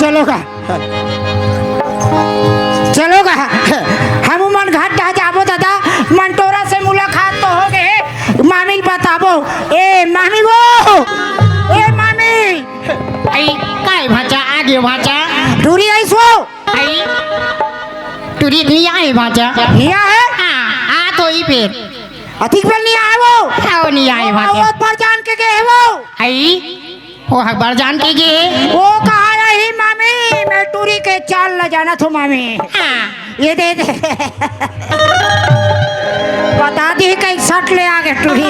चलोगा चलोगा हम मन घाट ढा जाबो दादा मंटोरा से मुलाकात तो हो गए मामी बताबो ए मामी वो ए मामी आई काय भाचा आगे भाचा टूरी आइसो आई टूरी नहीं आए भाचा निया है हाँ आ तो ही फिर अधिक बेल नहीं आए वो आओ नहीं आए भाचा वो पर जान के गए वो आई वो अखबार जान के गे वो कहा रही मामी मैं टूरी के चाल न जाना थो मामी हाँ ये दे दे बता दी कहीं सट ले आगे टूरी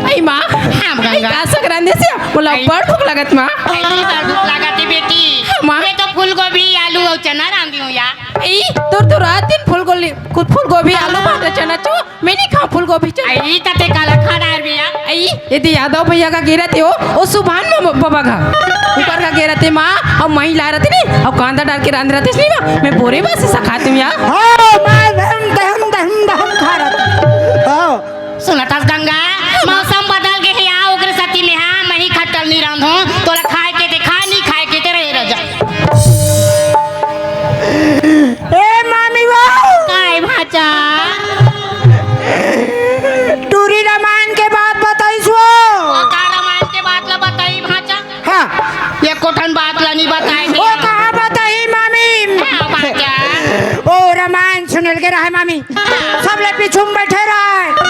आई माँ हाँ गंगा का संक्रांति से बोला बड़ भूख लगत माँ आई भूख लगाती बेटी माँ मैं तो फूल गोभी आलू और चना रांधी हूँ यार आई तो रात दिन फूल गोभी आलू भाटा चना चो मैं नहीं खाऊं फूल गोभी चना आई तते काला खा डाल भैया आई यदि यादव भैया का गिरा थे वो सुभान में बाबा का ऊपर का गिरा थे माँ और मही ला रहे थे नहीं और कांदा डाल के रांध रहे थे नहीं माँ मैं बोरे बस से खाती हूँ यार हाँ मैं दम खा रहा था हाँ सुना था गंगा मौसम बदल गए है आ ओकरे साथी में हां मही खटल नहीं रांधो तोला खाए के ते खा नहीं खाए के ते रह जा ए मामी वो काय भाचा टूरी रामायण के बाद बताइस वो का रामायण के बात ला बताई भाचा हाँ ये कोठन बात ला नहीं बताई वो कहाँ बताई मामी हां भाचा ओ रामायण सुनल के रहे मामी सब ले पीछू में बैठे रहे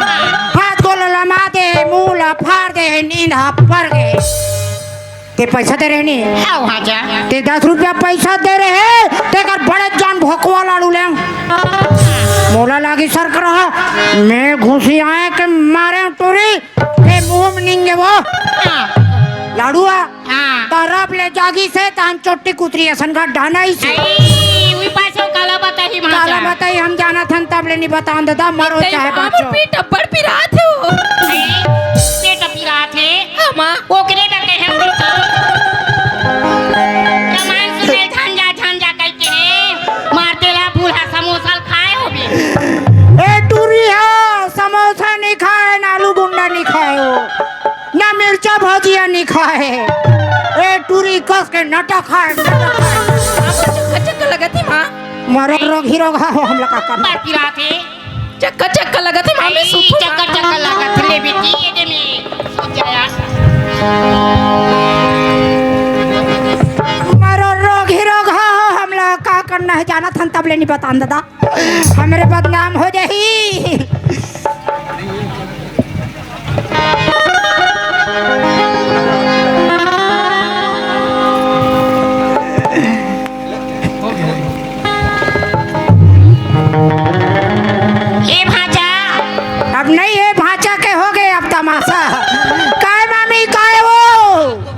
हाथ को लमा दे मुंह फाड़ दे नींद पर गए ते पैसा दे रहे नहीं हां भाचा ते 10 रुपया पैसा दे रहे ते कर बड़े जान भोकवा लाड़ू ले मोला लागी सर कर रहा मैं घुसी आए के मारे टोरी के मुंह में निंगे वो लाड़ुआ हां तरफ ले जागी से तान चोटी कुतरी असन का डाना ही से आई वी पाछो काला बताई काला भाचा बताई हम जाना थन तब ले नहीं बता दादा मरो चाहे बाचो पीठ बड़ पिरा थे वो पेट पीरा थे हाँ माँ ओकरे डके हम रामायण सुने झंझा झंझा कह के मारते ला बूढ़ा समोसा खाए हो भी ए टूरी है समोसा नहीं खाए ना आलू गुंडा नहीं खाए हो ना मिर्चा भजिया नहीं खाए ए टूरी कस के नटा खाए चक्का लगा थी माँ मरो रोग ही रोग हो हम लोग का करना बात पीरा थे चक्का लगा थी माँ चक्कर चक्कर लगा थे बेटी ये दे में सोचाया मरो रोग ही रोग हो हम लोग का करना है जाना थन तब ले नहीं बता दादा हमारे बदनाम हो जाही ए भाचा अब नहीं है भाचा के हो गए अब तमाशा काय मामी काय वो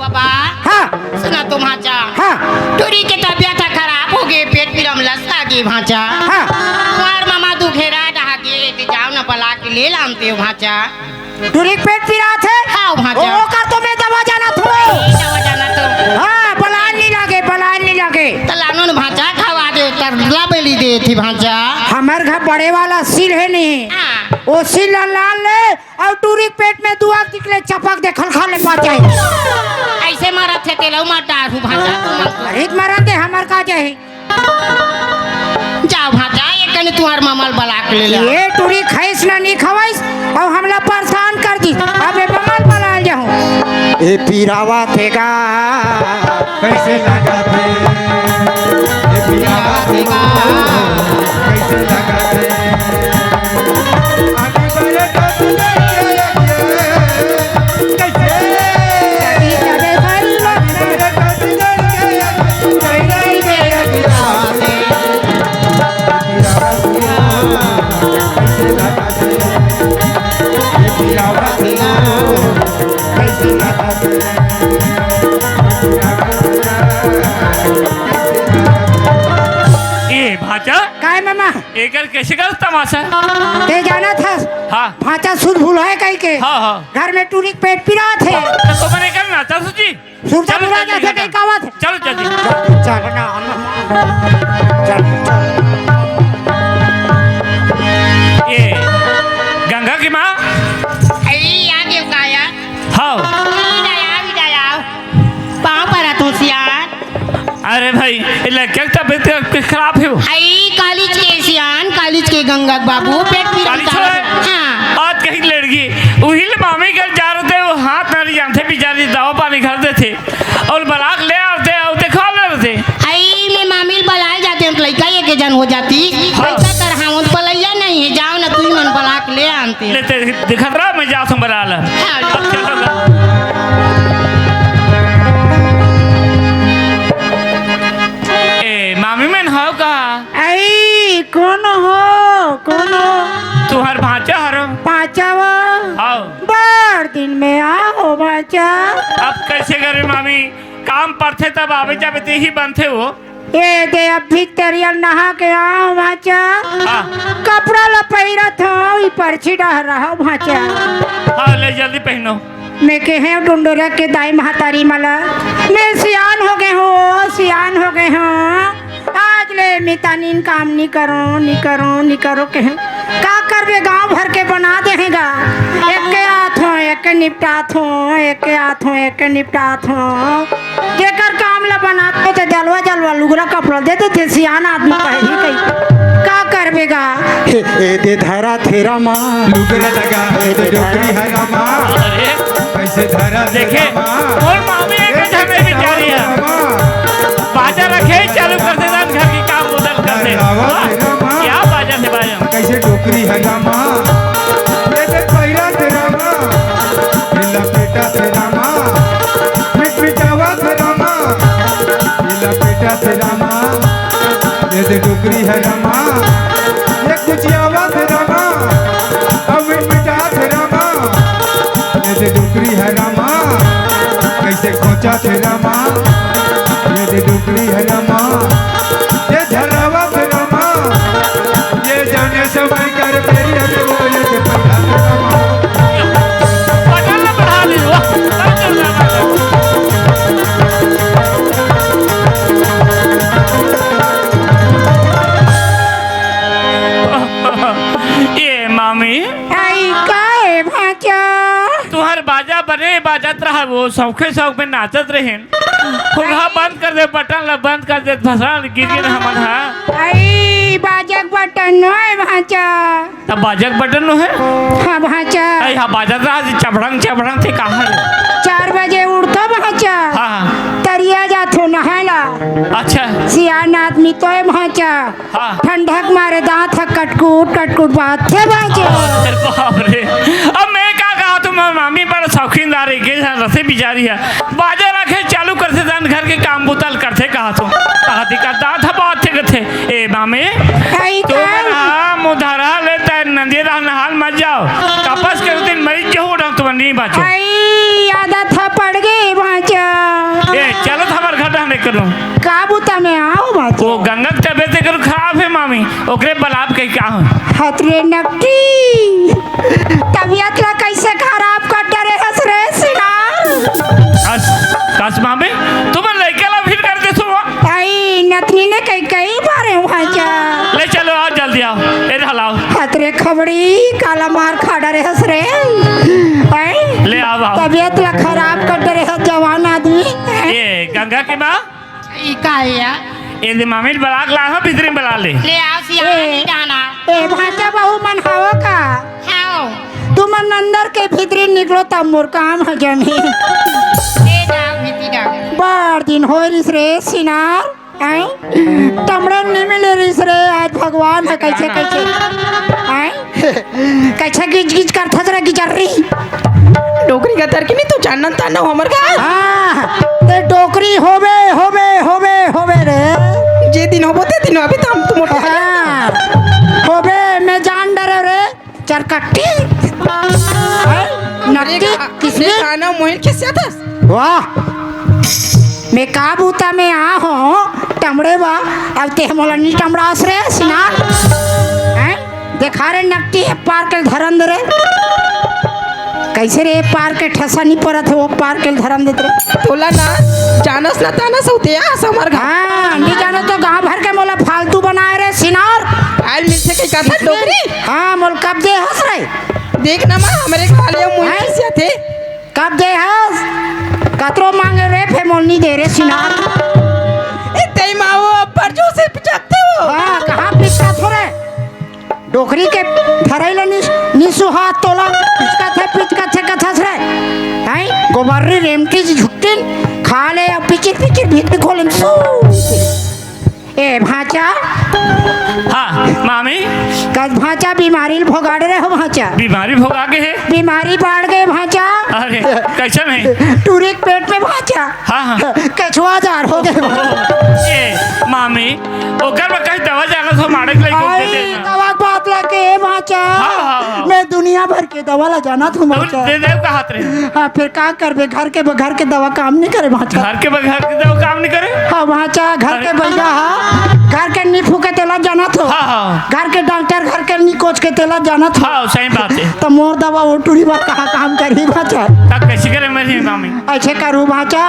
बाबा हाँ सुना तो भाचा हाँ टूरी के तबियत खराब हो गई पेट पीरम लस्ता की भाचा हाँ तुम्हार मामा दुखेरा डहा के ते जाओ ना बला के ले लामते हो भाचा टूरी पेट पीरा थे हाँ भाचा वो कर तो मैं दवा जाना थो दवा जाना तो हाँ बलान नहीं लगे तलानो न भाचा खवा दे तरला बेली दे थी भाचा हमारे घर बड़े वाला सिल है नहीं हाँ वो सिल लाल ले और टूरी पेट में दुआ निकले चपक दे खल खा ले पा जाए ऐसे मारा थे तेलौ मार डारू भाचा तुम खरीद मारा दे हमार का जाए जाओ भाचा ये कने तुम्हार मामाल बला के ले ले ये टूरी खाइस ना नहीं खवाइस और हमला परेशान कर दी अबे बमल बना जाऊं ए पीरावा थेगा कैसे लगा थे ये पियावा देगा कैसे लगा थे आगे बढ़े तो तुझे कैसे चले सल्ला बढ़े तो तुझे कैसे लगा थे ये पियावा देगा कैसे लगा थे ए भाचा काय मामा एकर कैसे कर तमाशा ते जाना था हाँ भाचा सुध भूल है कहीं के हाँ हाँ घर में टूरी पेट पीरा थे तो मैंने करना था सुजी सुरता बुरा जैसे कहीं कावा थे चलो जल्दी चलना चल ये गंगा की माँ आई आगे का अरे भाई ये लड़के की तबीयत खराब है वो। आई कॉलेज के सियान कॉलेज के गंगा बाबू पेट पीड़ काली बता छोड़ा रहे। हाँ आज कहीं लड़की वही ले मामी घर जा रहे थे वो हाथ नहीं जानते बेचारी दवा पानी खरीदे थे और बराक ले आते और दिखा ले रहे थे। आई मैं मामिल बलाए जाते हैं तो लड़का ये के जन हो जाती पैसा कर हाँ उन पलैया नहीं है जाओ ना तू ही मन बला के ले आनते लेते दिखत रहा मैं जाता हूँ बरा ला। हाँ। ए मामी में हो का आई कौन हो तुहर भाचा हरो पाचावा आओ बार दिन में आओ बाचा अब कैसे करे मामी काम पड़ते तब आवे जावे ते ही बनते हो। ये दे अभी तेरियल नहा के आओ बाचा हाँ कपड़ा लपेरा था ई पर्ची डाह रहा बाचा हाँ ले जल्दी पहनो। मैं कहे डुंडोरा के दाई महातारी मला मैं सियान हो गए हूँ आज ले मितानीन काम नहीं करो कहे का करबे गांव भर के बना देगा एक निपटात हो जेकर काम ला बनाते तो जलवा लुगरा कपड़ा दे देते सियान आदमी पहली कही का करबेगा ए दे धरा थेरा माँ लुगरा लगा ए दे डोकरी हरा माँ अरे कैसे धरा देखे और मामी एक झगड़े में जा रही है बाजा रखे चालू कर दे घर की काम बदल कर दे। क्या बाजा से बाजा कैसे डोकरी हरा माँ ये दे पैरा तेरा माँ ये लपेटा तेरा माँ मिटावा तेरा माँ ये लपेटा तेरा माँ ये दे डोकरी हरा माँ ये कुचियावा तेरा माँ अब मिटा तेरा माँ ये दे डोकरी हरा माँ कैसे खोचा तेरा माँ ये दे डोकरी हरा माँ ये झरावा तेरा माँ ये जाने समय कर मेरी हमें वो ये दे पैरा तेरा माँ बटन ना बढ़ा ले वाह सब चल रहा है। ये मामी आई काए भाचा तुहर बाजा बने बाजत रहा वो शौके शौक में नाचत रहे फुलहा बंद कर दे बटन ला बंद कर दे फसान गिर गए हमन हा आई बाजक बटन है भाचा तब बाजक बटन नो है हाँ भाचा आई हा बाजत रहा चबड़ंग थे कहाँ रे 4 बजे उठता भाचा हाँ तरिया जाथो नहायला अच्छा सियान आदमी तो है भाचा हाँ। ठंडक मारे दांत है कटकुट बात थे भाचा अरे बाप रे अब मैं क्या कहा तुम मामी बड़ा शौकीनदार है के रसे बिचारी है बाजा रखे चालू करते दान घर के काम बुतल करते कहा तुम कहा दिक्कत था बहुत थे ए मामी आई तो का मुधारा लेता है नंदिया नहाल मत जाओ कपस के दिन मरीज जो हो रहा तुम नहीं बचो आई आदत है पड़ गई भाचा ए चलो हमार घटा नहीं करूँ काबूता में आओ भाचा वो गंगा की तबीयत करूँ खराब है मामी ओकरे बलाब के क्या हो हतरे नकटी तबियत ला कैसे खराब कर डरे हंस रे सिनार कस मामी तुम लड़के ला फिर कर दे सुबह आई नतनी ने कई बारे भाचा ले चलो आओ जल्दी आओ इधर हलाओ हतरे खबड़ी काला मार खा डरे हंस रे आई ले आओ आओ तबियत ला खराब कर डरे हंस जवान आदमी ये गंगा की माँ ई का है या ये मामी बलाक ला हो भीतरी बला ले ले आओ सियान नहीं जाना ए भाचा बहु मन हवा का हाँ तुम अंदर के भीतरी निकलो तब मोर काम है जमी ले जाओ भीती डाल बार दिन हो रिस रे सिनार आई तमड़े नहीं मिले रिस रे आज भगवान है कैसे आई कैसे गिच करथस रे गिचर रही डोकरी का तरकी नहीं तो जानन ताना हमर का हाँ ते डोकरी होबे रे जे दिन होबो ते दिन अभी तो हम तुम हाँ होबे मैं जान डरे रे चरकट्टी नकटी किसने किसने खाना मोहिल किससे आता वाह मैं काबूता में आ हूँ टमड़े बा अब ते मोला नी टमड़ास रे सिनार हैं देखा रे नकटी है पार के धरन दे रे कैसे रे पार के ठसा नहीं पड़त है वो पार के धरन देते रे तोला ना जानस ना ताना सौते आ समर घा हाँ नहीं जानो तो गांव भर के मोला फालतू बनाए रे सिनार आइल मिल से कई कथा डोकरी हाँ मोल कब दे हंस रे देख ना मां हमरे खाले मोहिल किससे आते कब दे हंस कतरो मांगे रे फे मोल नहीं दे रे सिनार ए ते ऊपर जो से पिचकते हो हाँ कहाँ पिचका थोड़े डोकरी के धरैले निसु हाथ तोला पिचका थे कथा से हैं गोबर्री रेमटी झुट्टिन खा ले अब पिचिर भीतर खोले ए भाचा हाँ मामी कद भाचा बीमारी भोगाड़ रहे हो भाचा बीमारी भोगा के है बीमारी बढ़ गए भाचा अरे कैसे नहीं टूरिक पेट में भाचा हाँ हाँ कछुआ जार हो गए ए मामी ओकर में कहीं दवा जाना तो मारे के लिए दे आई देना दवा बात लगे भाचा हाँ। मैं दुनिया भर के दवा ला जाना था भाचा दे दे का हाथ रहे हाँ फिर का करबे घर के दवा काम नहीं करे भाचा घर के बगैर के दवा काम नहीं करे हाँ भाचा घर के भैया हाँ घर के नी फूके तेला जाना था हाँ हाँ घर के डॉक्टर घर के नी कोच के तेला जाना था हाँ सही बात है तो मोर दवा वो टूरी बात कहाँ काम करी भाचा तब कैसे करे मेरी मामी ऐसे करू भाचा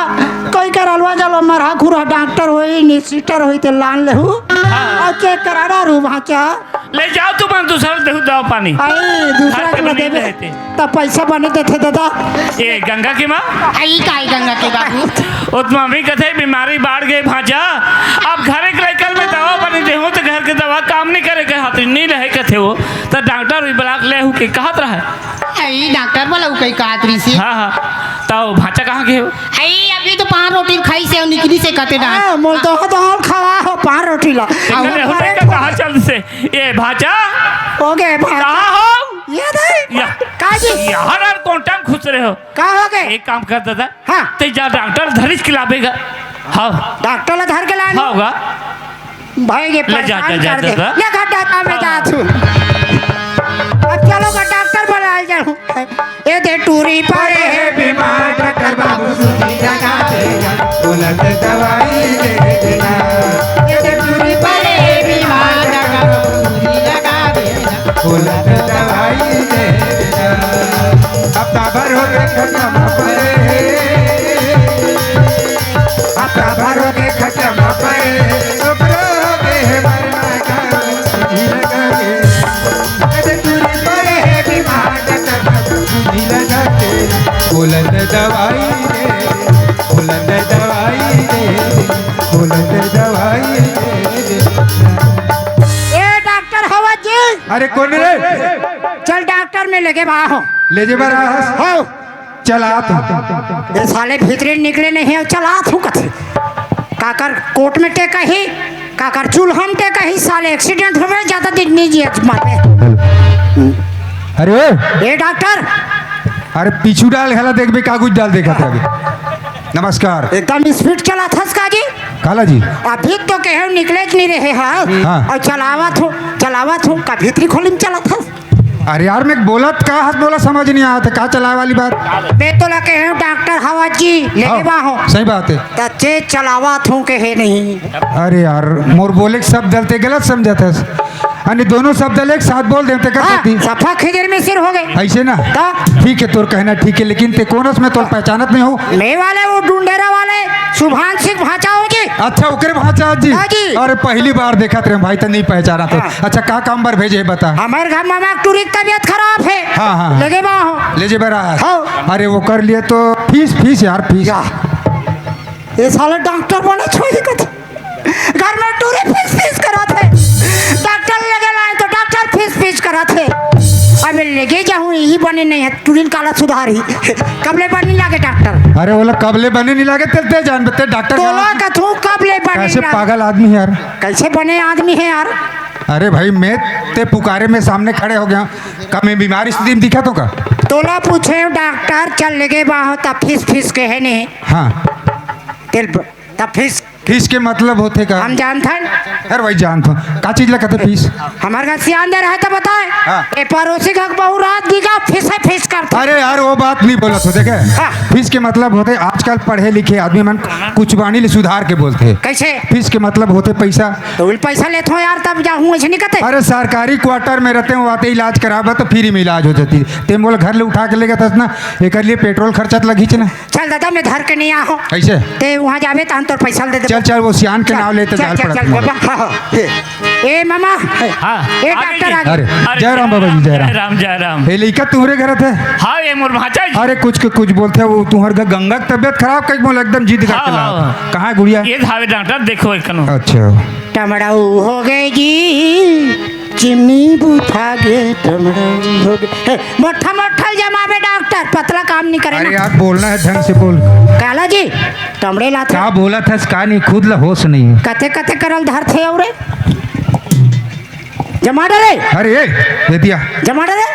कोई करलवा चलो मरा खुरा डॉक्टर होई नी सिस्टर होई ते लान लेहू और चेक करा रू भाचा ले जाओ तुम दूसरा देहु दवा पानी आई दूसरा घर के के में देबे नहीं रहते। तब पैसा बने देते दादा ये गंगा की माँ आई काई गंगा के बाबू उत मम्मी कहते बीमारी बढ़ गई भाजा अब घरे के कल में दवा बनी दे तो घर के दवा काम नहीं करे के हाथ नहीं रहे कथे वो तो डॉक्टर भी ब्लाक ले हु के कहत रहा आई डॉक्टर बोला कई कातरी से हाँ हाँ तो भाचा कहाँ के हो आई अभी तो 5 रोटी खाई से और निकली से कहते ना मोल तो खवा हो 5 रोटी ला इतने होने का कहाँ चल से ये भाचा हो गए कहाँ हो ये दे या काजी यहाँ यार कौन टाइम खुश रहे हो का हो गए एक काम कर दादा हाँ। तो जा डॉक्टर धरिश खिलावेगा हाँ डॉक्टर ला धर के लाने हाँ होगा भाई ये ले जा, परेशान जा, कर जा, दे जा। ले गड्ढा का में जा तू अब चलो का डॉक्टर बुला जाऊं ये दे टूरी पड़े है बीमार डॉक्टर बाबू सुनी लगा देगा उलट दवाई दे देना ये दे टूरी पड़े है बीमार उलट दवाई दे देना हफ्ता भर हो गए खत्म पड़े हफ्ता भर हो गए खत्म पड़े ऊपर हो गए मरना का सुनी लगा के दूरी पड़े है बीमार डॉक्टर बाबू सुनी लगा के उलट दवाई दे उलट दवाई दे उलट दवाई दे ए डॉक्टर हवा जी अरे कौन रे चल डॉक्टर में लेके बाहो ले जे बरा हो चला तो ये साले भीतरे निकले नहीं है चला तू कथे काकर कोर्ट में टेका ही काकर चूल्हम टेका ही साले एक्सीडेंट हो गए ज्यादा दिन नहीं जी मारे अरे ए डॉक्टर अरे पीछू डाल हला देख बे कागज डाल देखा था अभी नमस्कार एकदम स्पीड चला था इसका जी काला जी अभी तो कहे निकले नहीं रहे हैं हाँ। और चलावा थो का भीतरी खोली में चला था अरे यार मैं बोलत का हाथ बोला समझ नहीं आया था का चलाए वाली बात मैं तो लगे हैं डॉक्टर हवा जी लेके बाहो सही बात है तच्चे चलावा थो कहे नहीं अरे यार मोर बोले के शब्द डलते गलत समझा था अन्य दोनों शब्द डले एक साथ बोल देते कर हाँ, सकती सफा खिजर में सिर हो गए ऐसे ना तो? ठीक है तोर कहना ठीक है लेकिन ते कोनस में तो पहचानत नहीं हो मैं वाले वो डूंडेरा वाले सुभान सिंह भाचा हो जी अच्छा ओकरे भाचा जी हाँ जी। अरे पहली बार देखा थे भाई तो नहीं पहचाना तो हाँ। अच्छा का काम बर भेजे बता हमारे घर मामा टूरी तबियत खराब है हाँ, हाँ। लगे बाहो ले जे बरा हाँ। अरे वो कर लिए तो फीस यार फीस या ये साले डॉक्टर बने छोड़ी कथे घर में टूरी फीस करा थे डॉक्टर लगे लाए तो डॉक्टर फीस करा थे अब मैं लेके जाऊँ यही बने नहीं है टूरिन काला सुधारी कबले बने लागे डॉक्टर अरे बोला कबले बने नहीं लागे तेरे जान बते डॉक्टर तोला का तू कबले बने कैसे लागे? पागल आदमी है यार कैसे बने आदमी है यार अरे भाई मैं ते पुकारे में सामने खड़े हो गया का मैं बीमारी स्थिति में दिखा तो का तोला पूछे डॉक्टर चल लेके बाहो तब फीस के है नहीं हाँ तेल तब फीस के मतलब होते का हम जानते अरे भाई जान तो का चीज लगते फीस हमारे घर सियान दे रहा है तो बताए हाँ। ए पड़ोसी का बहु रात दिखा फीस करते अरे यार वो बात नहीं बोला तो देखे हाँ। फीस के मतलब होते आजकल पढ़े लिखे आदमी मन कुछ बाणी ले सुधार के बोलते हैं कैसे फीस के मतलब होते पैसा तो उल पैसा लेते हो यार तब जाऊँ ऐसे नहीं कहते अरे सरकारी क्वार्टर में रहते हैं आते इलाज कराबा तो फ्री में इलाज हो जाती ते बोले घर ले उठा के ले गया ना एक लिए पेट्रोल खर्चा तो लगी ना चल दादा मैं धर के नहीं आहो कैसे ते वहाँ जावे तो हम तो पैसा दे दे चल चल वो सियान के नाम लेते जाल पड़ा चल तुम्हारा। बाबा हाँ, ए मामा हाँ ए आगे डॉक्टर जी। आगे अरे अरे जय राम बाबा जी, जय राम। जय राम जय राम। ये लड़का तुम्हारे घर थे? हाँ ये मोर भाचा जी। अरे कुछ के कुछ बोलते वो तुम्हारे गंगा की तबीयत खराब कहीं बोल एकदम जिद करके हाँ, ला। हाँ। कहाँ है गुड़िया? ये धावे डॉक्टर देखो एक कनो। अच्छा टमड़ाऊ हो गए जी चिमनी बुझा गए टमड़ाऊ हो गए मोटा मोटा जमावे डॉक्टर पतला काम नहीं करे अरे ना यार बोलना है ढंग से बोल। काला जी टमड़े लाते क्या बोला था इसका नहीं खुद ला होश नहीं है। कथे कथे करल धर थे और जमा डरे अरे ये दे दिया जमा डरे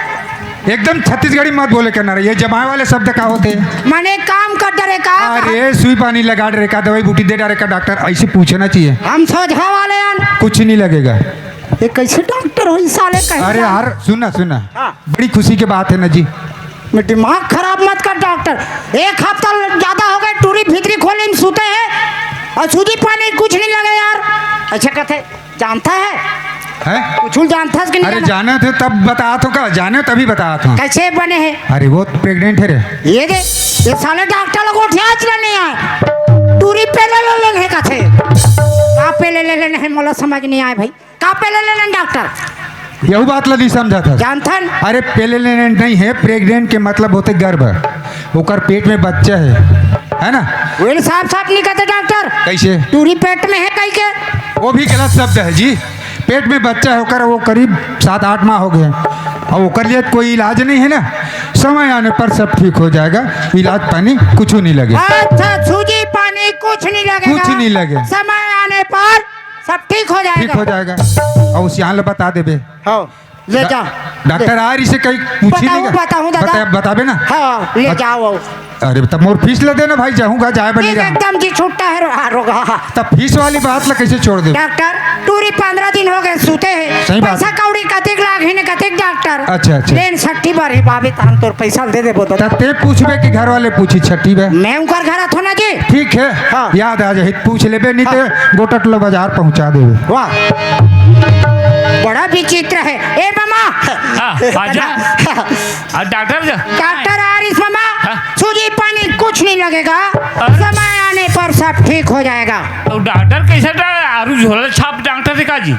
एकदम छत्तीसगढ़ी मत बोले करना रे, ये जमाए वाले शब्द का होते हैं। माने काम कर डरे का अरे सुई पानी लगा डरे का, दवाई बूटी दे डरे का, डॉक्टर ऐसे पूछना चाहिए। हम सोझा वाले हैं कुछ नहीं लगेगा। ये कैसे डॉक्टर हो इस साले कहे अरे यार सुनना सुनना हाँ। बड़ी खुशी की बात है ना जी। मैं दिमाग खराब मत कर डॉक्टर। एक हफ्ता ज्यादा हो गए टूरी भीतरी खोले में सूते हैं और सूदी पानी कुछ नहीं लगे यार। अच्छा कहते जानता है कुछ जानता है कि नहीं अरे जाना? जाने थे तब बता तो का, जाने तभी बता था। कैसे बने हैं अरे वो प्रेग्नेंट है रे। ये दे ये साले डॉक्टर लोग उठिया चले नहीं आए टूरी पे ले लेने का थे कहाँ पे ले लेने है मोला समझ नहीं आए भाई कहाँ पे ले लेने डॉक्टर यही बात ला नहीं समझा था। जानता है अरे पहले लेने नहीं है, प्रेग्नेंट के मतलब होते गर्भ, ओकर पेट में बच्चा है ना। वो साफ साफ नहीं कहते डॉक्टर कैसे? टूरी पेट में है कहीं के वो भी गलत शब्द है जी। पेट में बच्चा होकर वो करीब 7-8 माह हो गए और ओकर लिए कोई इलाज नहीं है ना। समय आने पर सब ठीक हो जाएगा, इलाज पानी कुछ नहीं लगे। अच्छा सूजी पानी कुछ नहीं लगेगा कुछ नहीं लगे। समय आने पर सब ठीक हो जाएगा ठीक हो जाएगा और उस यहाँ बता देबे। हाँ ले जा डॉक्टर आ रही से कहीं पूछी नहीं बताऊँ दादा बताबे ना। हाँ ले जाओ अरे तब मोर फीस ले देना भाई, जाऊंगा जाए बनी ठीक रहा एकदम जी छुट्टा है रोगा तब फीस वाली बात ला कैसे छोड़ दे। डॉक्टर टूरी 15 दिन हो गए सूते हैं सही बात पैसा कौड़ी कतिक लाख है कतिक डॉक्टर अच्छा, अच्छा। लेन 60 बार है बाबे तान तोर पैसा दे दे बोतो तब ते पूछबे कि घर वाले पूछी छठी बे। मैं उनकर घर थो ना जी ठीक है हाँ। याद आ जाए पूछ लेबे नहीं तो गोटट लो बाजार पहुंचा देबे। वाह बड़ा विचित्र है ए मामा आजा डॉक्टर जा डॉक्टर आरिस मामा हाँ। सूजी पानी कुछ नहीं लगेगा समय आने पर सब ठीक हो जाएगा तो डॉक्टर कैसे आरू झोला छाप डॉक्टर दिखा जी।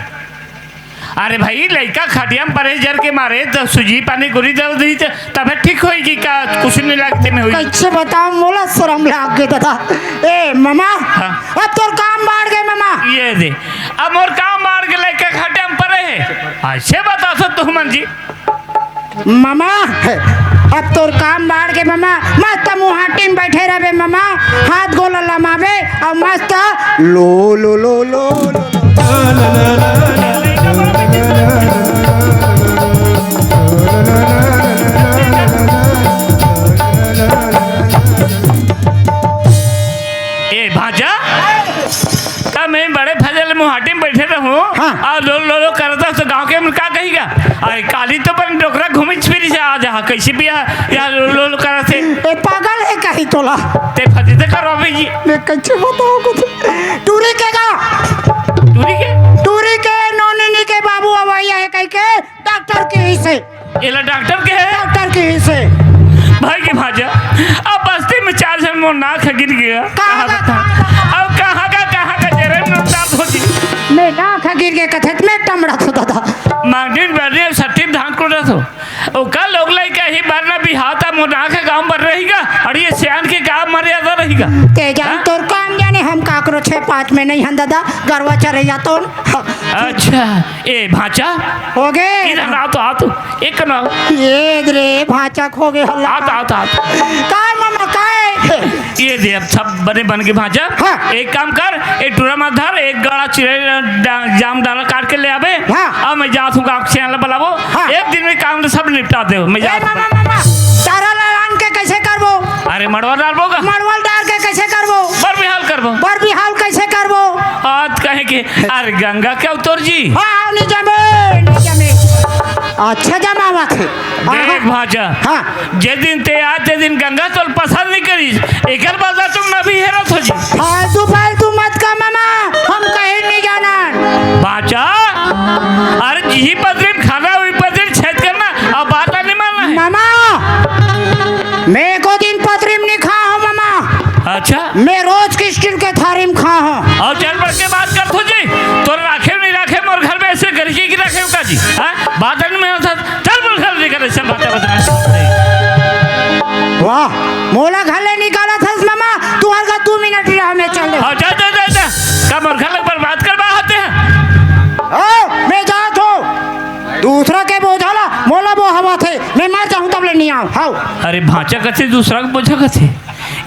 अरे भाई लड़का खटिया में परे जर के मारे तो सूजी पानी गोली दे दी तब ठीक होगी का कुछ नहीं लगते में हुई। कैसे बताओ मोला शर्म लाग गए दादा ए मामा हाँ। अब तोर काम बाढ़ गए मामा ये दे अब और काम मार के लड़का खटिया में परे है ऐसे बता सक तू मन जी। मामा अब तोर काम बाढ़ के मामा मस्त मुहाटी में बैठे रहे मामा हाथ गोला लमावे और मस्त लो लो लो लो लो ए भाजा का मैं बड़े फजल मुहाटी में बैठे रहूं हाँ। और लो करता तो गांव के में का कहेगा अरे काली तो पर डोकरा घूमी फिर से आ जा कैसे भी या लो करते ए पागल है कहीं तोला ते फजी ते करो भाई जी मैं कैसे बताऊं कुछ टूरी के गा टूरी के नौनिनी के बाबू अवैया है कहीं के डॉक्टर के ही से ये ला डॉक्टर के है डॉक्टर के ही से भाई की भाजा अब बस्ती में 4 जन मोर नाक गिर गया कहाँ का? अब कहाँ का जरे में दर्द होती मैं नाक गिर के कथत में टमड़ा तो दादा मांगीन बरने सट्टी धान को रहो ओ कल लोग लाई का ही बरना बिहाता मोना के गांव पर रहेगा और ये सियान के गांव मर्यादा रहेगा तेजान तोर काम जाने हम काकरो 6-5 में नहीं हन दादा गरवा चरे जा तो अच्छा ए भाचा हो गए इधर आ तो एक ना ये रे भाचा खो गए हल्ला आ काय मामा काय ये दे अब सब बने बन के भाजा हाँ। एक काम कर एक टूरा मत धर एक गड़ा चिड़े जाम डाला काट के ले आवे हाँ। अब मैं जात हूँ गाँव से बुलावो हाँ। एक दिन में काम सब निपटा दे मैं ए जात मामा हूँ। मामा तारा लान के कैसे करबो अरे मड़वा डालबोगा मड़वल डाल के कैसे करबो बर बिहाल करबो बर बिहाल कैसे करबो आज कहे के अरे गंगा क्या उतर जी हाँ नहीं जमे अच्छा जमावा थे देख भाजा हाँ। जे दिन ते आज ते दिन गंगा तोल पसंद नहीं करीस एकर बाद तुम न भी हेरत हो जी फालतू मत का मामा हम कहीं नहीं जाना भाजा अरे जी पदरी में खाना हुई पदरी में छेद करना अब बात नहीं मानना है मामा मैं को दिन पथरी में नहीं खा हूँ मामा अच्छा मैं रोज की स्टील के थारी में खा हूँ और जी हाँ बात है मेरे साथ चल बोल घर लेकर ऐसे बातें बता वाह मोला घर ले निकाला था मामा तू हर का 2 मिनट रहा मैं चल दे हाँ जा जा जा जा कब और घर लग पर बात कर बात है मैं जात हूँ दूसरा के बोझाला मोला वो हवा थे मैं मर जाऊँ तब ले नहीं आऊँ हाँ अरे भांचा कथे दूसरा को बोझा कथे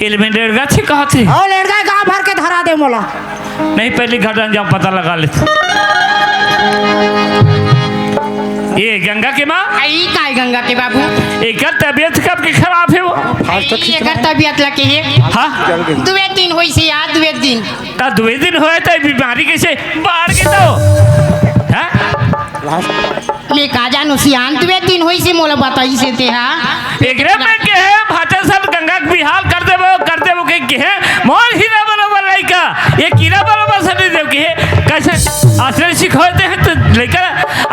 एलिमेंट डेढ़ थे कहा थे और लड़का गाँव भर के धरा दे मोला नहीं पहले घर जाओ पता लगा लेते ये गंगा के माँ आई काय गंगा के बाबू एक तबीयत कब की खराब है वो एकर तबियत लगे है हाँ दुए दिन होई से यार दुए दिन का 2 दिन हुए तो बीमारी कैसे बाढ़ के तो हाँ मैं का जानू सियान दुए दिन होई से मोला बताई से ते हाँ एकरे में के है भाटा सब गंगा के बिहार कर देबो के है मोर हीरा बरोबर लइका ये कीड़ा बरोबर सदी देव के है कैसे आश्रय सिखाते हैं तो लेकर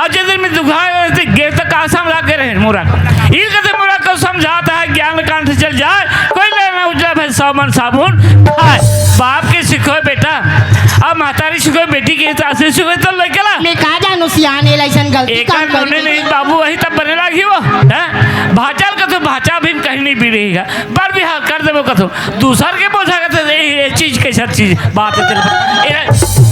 अब जैसे में दुखाए तो गे तक आसाम ला के रहे मोरा ये कहते मोरा को समझाता है ज्ञान कांठ चल जाए कोई लेना उजला भाई साबुन साबुन हाय बाप के सिखो बेटा अब मातारी सिखो बेटी के आश्रय सिखो तो लेकर मैं का जानू सियान एलाइसन गलती एक काम कर नहीं बाबू वही तब बने लगी वो हैं भाचा का तो भाचा भी कहीं नहीं भी रहेगा पर भी हाल कर देबो कथो दूसर के बोझा का तो ये चीज कैसा चीज बात है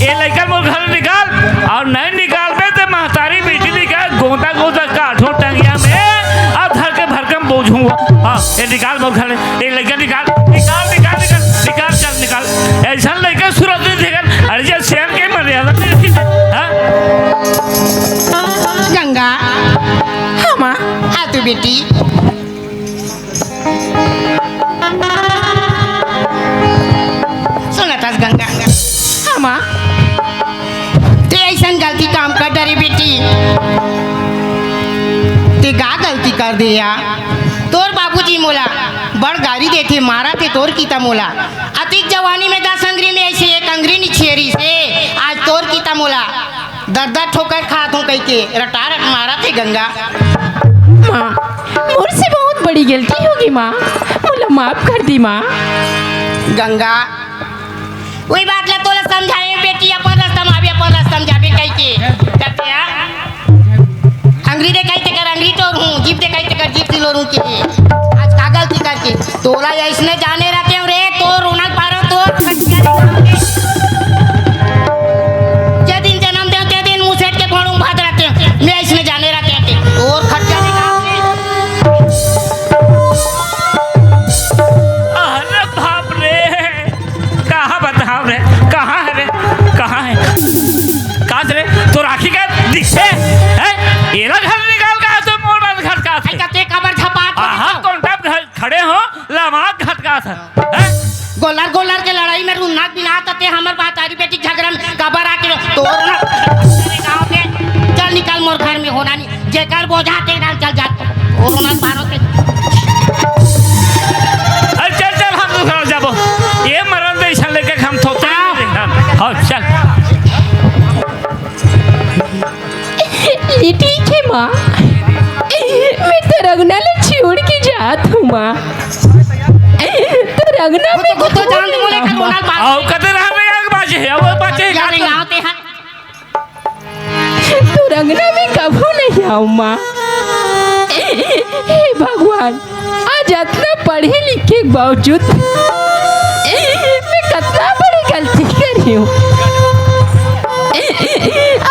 ये लेकर मोर घर निकाल और नहीं निकाल बे तो महतारी बेटी निकाल गोंदा गोंदा काठो टंगिया में अब धर के भरकम बोझूं हाँ ये निकाल मोर घर ये लेकर निकाल निकाल निकाल निकाल निकाल चल निकाल ऐसा लेकर सूरत नहीं देखा अरे जब शेर के मर्यादा नहीं हाँ गंगा हाँ माँ हाँ तू बेटी सुना था गंगा हाँ माँ ते ऐसा गलती काम कर डरी बेटी ते का गलती कर दिया तोर बाबूजी मोला बड़ गाड़ी देते मारा थे तोर कीता मोला अतिक जवानी में 10 अंगरी में ऐसे एक अंगरी नहीं छेरी से आज तोर कीता मोला दर ठोकर खात हूँ कह के रटा रट मारा थे गंगा माँ मुझसे बहुत बड़ी गलती होगी माँ मुझे माफ कर दी माँ गंगा वही बात ला तोला समझाए बेटी अपन रास्ता में आवे अपन रास्ता में जाबे कह के कहते हैं अंगरी दे कहते कर अंगरी तोड़ हूँ जीप दे कहते कर जीप सिलोर हूँ के आज का गलती करके तोला ऐसने जाने रहते हैं रे तो रोना पारो तो जे दिन जन्म दे ते दिन मुंह सेट के फोड़ूं भात रहते हैं मैं ऐसने जाने रहते हैं और खर्चा अरे बाप रे कहाँ बताओ रे कहाँ है रे कहाँ है कहाँ रे तो राखी का दिखे है ये ना घर निकाल का तो मोड़ल घर का आई का ते खबर छपा हाँ कौन टाइप खड़े हो लमाक घट का था हैं? गोलर के लड़ाई में रुन्ना बिना तते हमर बात आरी बेटी झगड़ा में कबर आके तोर ना गांव के चल निकल मोर घर में होना नहीं जेकर बोझा ते डाल चल जा और ना पारो के अरे चल चल हम दूसरा जाबो ये मरन दे छले के हम थोते हाँ चल ये ठीक है माँ मैं तो रगना ले छोड़ के जात हूँ माँ तो रगना में तो जान दे मोले का रोना पारो आओ कदे रह में आग बाजे है वो बाजे यार गांव ते हां तो रंगना में कभू नहीं आऊँ माँ हे भगवान आज इतना पढ़े लिखे के बावजूद मैं कितना बड़ी गलती करी हूँ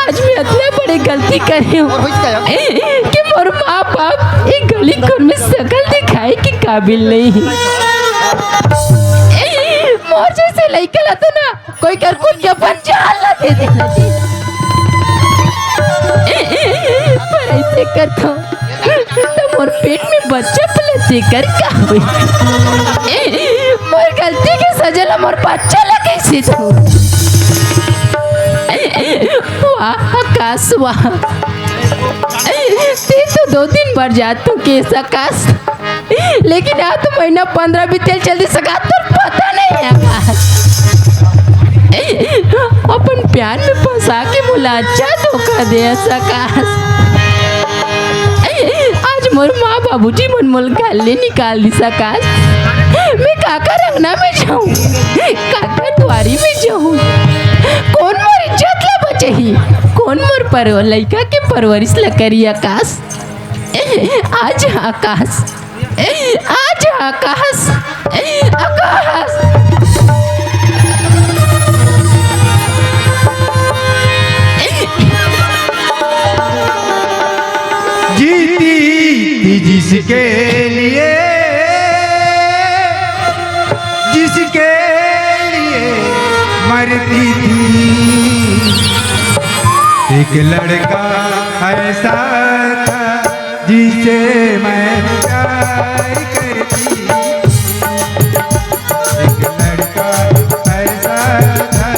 आज मैं इतना बड़ी गलती करी हूँ कि मोर माँ बाप एक गली कोर में शकल दिखाए के काबिल नहीं मोर जैसे लड़का लाता ना कोई कर कुछ अपन जान ला दे देना पर ऐसे करता तो मोर पेट में बच्चा पलते कर का हुई मोर गलती के सजा मोर बच्चा लगे से तो वाह आकाश वाह ते तो 2 दिन भर जात तू केस आकाश लेकिन आज तो महीना 15 बीते जल्दी सका तो पता नहीं आकाश अपन प्यार में फंसा के मुला अच्छा धोखा दे आकाश आज मोर माँ बाबूजी मन मोल गाले निकाल दी आकाश मैं काका रंगना में जाऊँ काका द्वारी में जाऊँ कौन मोर इज्जत ला चाहिए कौन मोर लड़का के परवरिश ला करी आकाश। आज आकाश, आज आकाश, आकाश। जीती थी जिसके लिए, जिसके लिए मरती थी। एक लड़का ऐसा था जिसे मैं प्यार करती। एक लड़का ऐसा था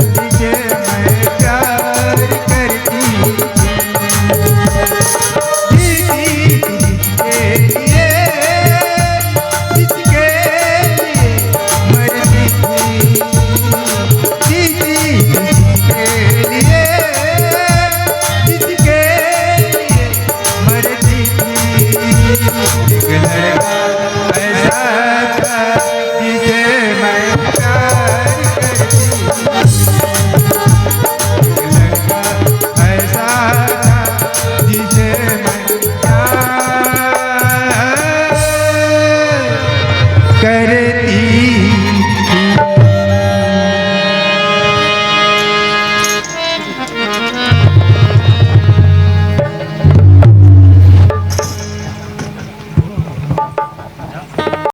जिसे मैं प्यार करती। कर